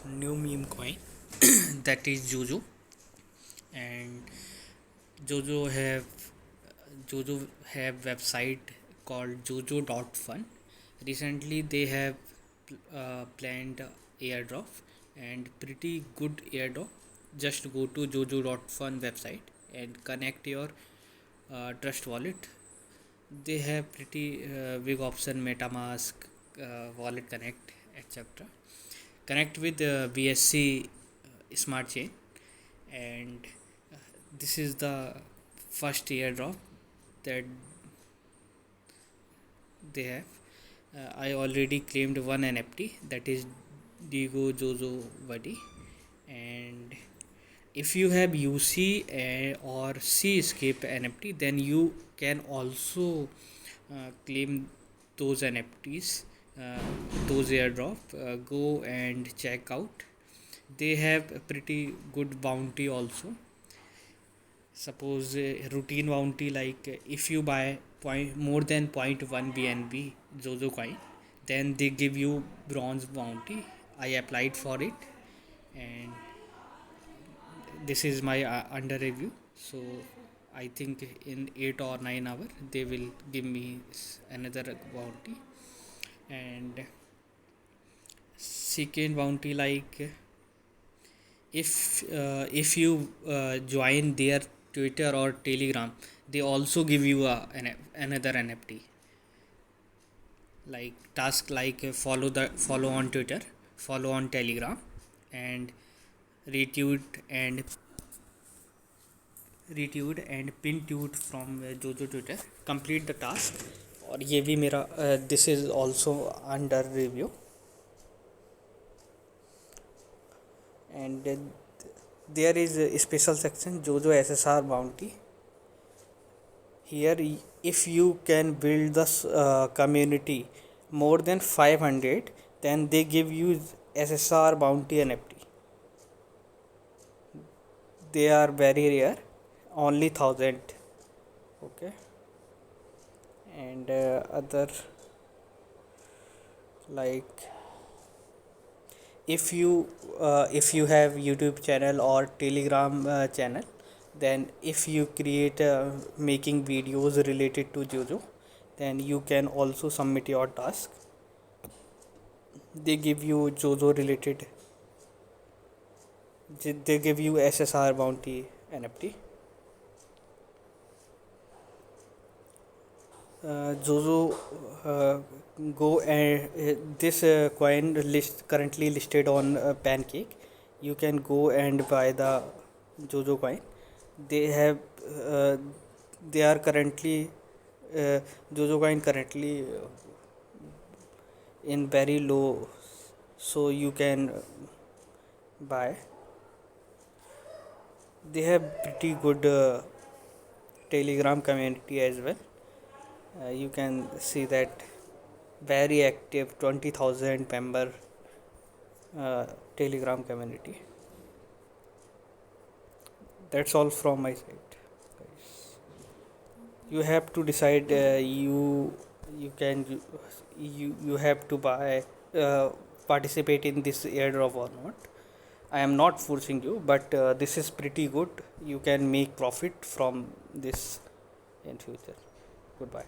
new meme coin that is Jojo, and Jojo have Jojo have website called Jojo.fun. Recently, they have planned airdrop and pretty good airdrop. Just go to Jojo.fun website and connect your Trust wallet. They have pretty big option MetaMask, Wallet Connect, etc. Connect with BSC Smart Chain, and this is the first airdrop that they have. I already claimed one NFT, that is Digo Jojo Buddy, and if you have UC or Seascape NFT, then you can also claim those NFTs, uh, those airdrop. Go and check out. They have a pretty good bounty also. Suppose routine bounty, like if you buy more than point 0.1 BNB Zozo coin, then they give you bronze bounty. I applied for it, and this is my under review. So I think in 8 or 9 hours they will give me another bounty. And second bounty, like if you join their Twitter or Telegram, they also give you another NFT, like task, like follow on Twitter, follow on Telegram, and retweet and pin tweet from Jojo Twitter, complete the task. और ये भी मेरा this is also under review. And there is a special section Jojo SSR bounty. Here, if you can build the community more than 500, then they give you SSR bounty NFT. They are very rare, only 1000. Okay, and other, like if you have YouTube channel or Telegram channel, then if you create making videos related to Jojo, then you can also submit your task. They give you Jojo related, they give you SSR bounty NFT. Jojo, go and this coin list currently listed on Pancake. You can go and buy the Jojo coin. They have uh, they are currently Jojo coin currently in very low, so you can buy. They have pretty good Telegram community as well. You can see that very active 20,000 member Telegram community. That's all from my side, guys. You have to decide. You can you have to buy participate in this airdrop or not. I am not forcing you, but this is pretty good. You can make profit from this in future. Goodbye.